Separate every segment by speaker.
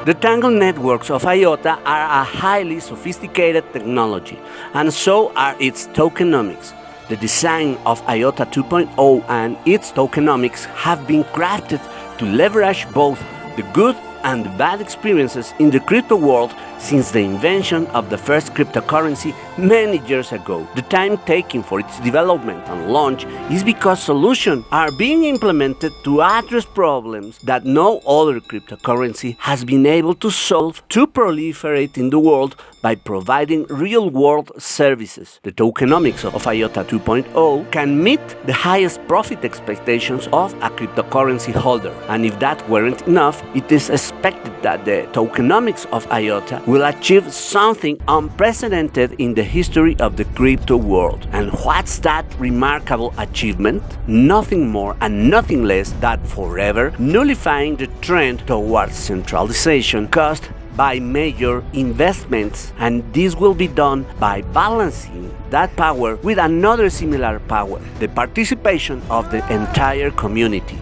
Speaker 1: The tangled networks of IOTA are a highly sophisticated technology, and so are its tokenomics. The design of IOTA 2.0 and its tokenomics have been crafted to leverage both the good and the bad experiences in the crypto world since the invention of the first cryptocurrency many years ago. The time taken for its development and launch is because solutions are being implemented to address problems that no other cryptocurrency has been able to solve to proliferate in the world by providing real-world services. The tokenomics of IOTA 2.0 can meet the highest profit expectations of a cryptocurrency holder, and if that weren't enough, it is expected that the tokenomics of IOTA will achieve something unprecedented in the history of the crypto world. And what's that remarkable achievement? Nothing more and nothing less than forever nullifying the trend towards centralization caused by major investments, and this will be done by balancing that power with another similar power, the participation of the entire community.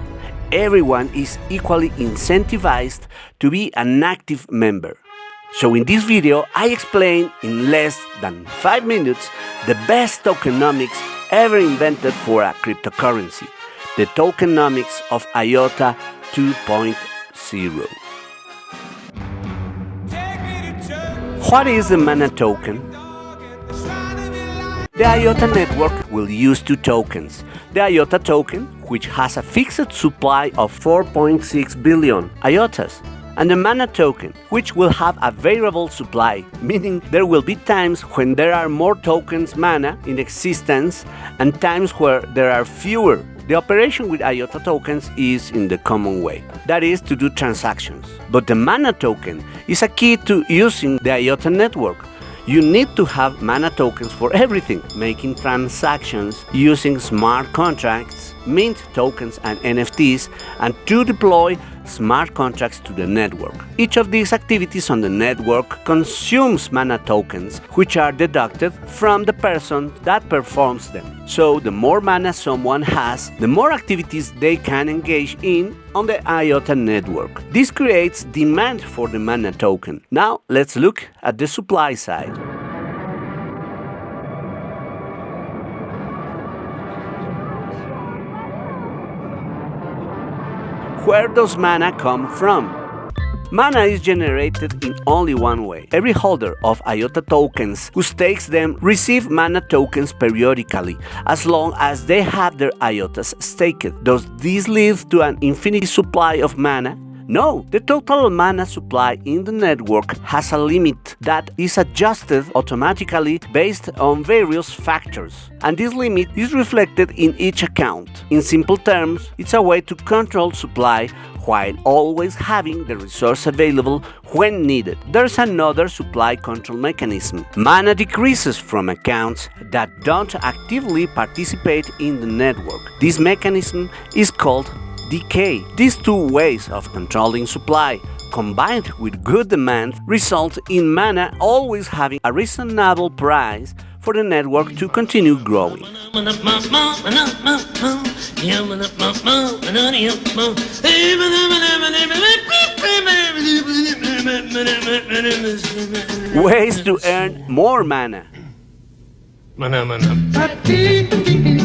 Speaker 1: Everyone is equally incentivized to be an active member. So in this video, I explain in less than 5 minutes the best tokenomics ever invented for a cryptocurrency, the tokenomics of IOTA 2.0. What is the mana token? The IOTA network will use two tokens. The IOTA token, which has a fixed supply of 4.6 billion IOTAs, and the mana token, which will have a variable supply, meaning there will be times when there are more tokens mana in existence and times where there are fewer. The operation with IOTA tokens is in the common way, that is to do transactions. But the mana token is a key to using the IOTA network. You need to have mana tokens for everything, making transactions, using smart contracts, mint tokens and NFTs, and to deploy smart contracts to the network. Each of these activities on the network consumes mana tokens, which are deducted from the person that performs them. So the more mana someone has, the more activities they can engage in on the IOTA network. This creates demand for the mana token. Now let's look at the supply side. Where does mana come from? Mana is generated in only one way. Every holder of IOTA tokens who stakes them receive mana tokens periodically, as long as they have their IOTAs staked. Does this lead to an infinite supply of mana? No, the total mana supply in the network has a limit that is adjusted automatically based on various factors, and this limit is reflected in each account. In simple terms, it's a way to control supply while always having the resource available when needed. There's another supply control mechanism. Mana decreases from accounts that don't actively participate in the network. This mechanism is called decay. These two ways of controlling supply, combined with good demand, result in mana always having a reasonable price for the network to continue growing. Ways to earn more mana.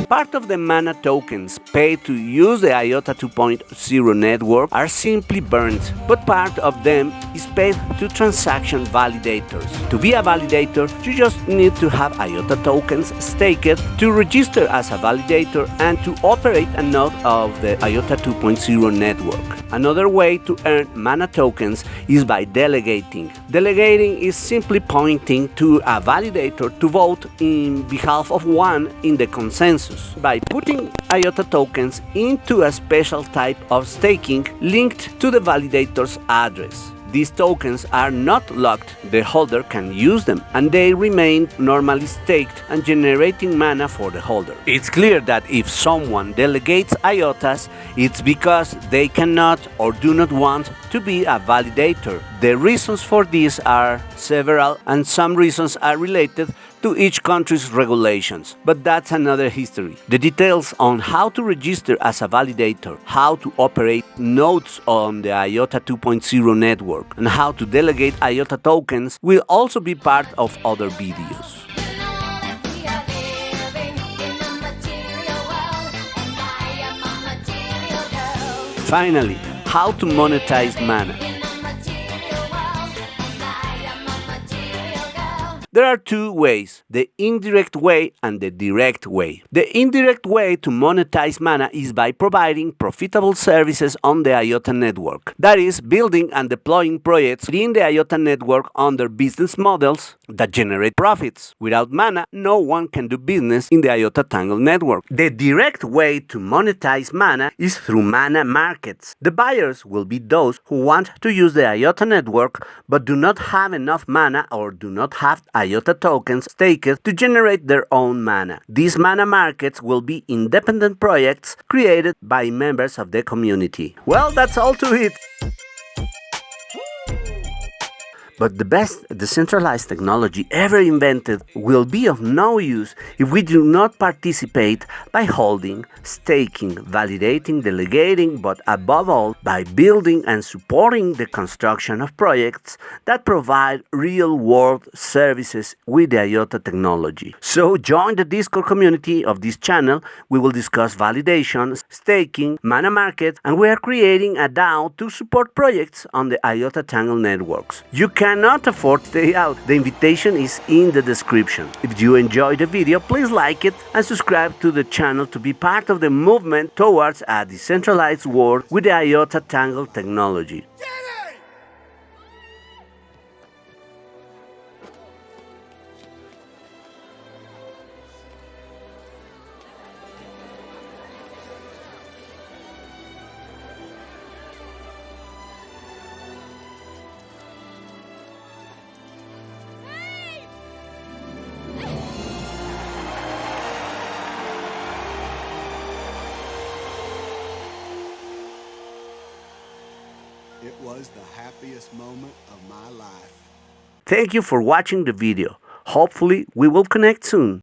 Speaker 1: Part of the mana tokens paid to use the IOTA 2.0 network are simply burned, but part of them is paid to transaction validators. To be a validator, you just need to have IOTA tokens staked to register as a validator and to operate a node of the IOTA 2.0 network. Another way to earn mana tokens is by delegating. Delegating is simply pointing to a validator to vote in behalf of one in the consensus by putting IOTA tokens into a special type of staking linked to the validator's address. These tokens are not locked, the holder can use them, and they remain normally staked and generating mana for the holder. It's clear that if someone delegates IOTAs, it's because they cannot or do not want to be a validator. The reasons for this are several, and some reasons are related to each country's regulations, but that's another history. The details on how to register as a validator, how to operate nodes on the IOTA 2.0 network, and how to delegate IOTA tokens will also be part of other videos. Finally, how to monetize mana. There are two ways, the indirect way and the direct way. The indirect way to monetize mana is by providing profitable services on the IOTA network. That is, building and deploying projects within the IOTA network under business models that generate profits. Without mana, no one can do business in the IOTA Tangle network. The direct way to monetize mana is through mana markets. The buyers will be those who want to use the IOTA network but do not have enough mana or do not have IOTA tokens staked to generate their own mana. These mana markets will be independent projects created by members of the community. Well, that's all to it. But the best decentralized technology ever invented will be of no use if we do not participate by holding, staking, validating, delegating, but above all, by building and supporting the construction of projects that provide real-world services with the IOTA technology. So join the Discord community of this channel. We will discuss validation, staking, mana markets, and we are creating a DAO to support projects on the IOTA Tangle networks. You cannot afford to stay out. The invitation is in the description. If you enjoyed the video, please like it and subscribe to the channel to be part of the movement towards a decentralized world with the IOTA Tangle technology.
Speaker 2: It was the happiest moment of my life.
Speaker 1: Thank you for watching the video. Hopefully, we will connect soon.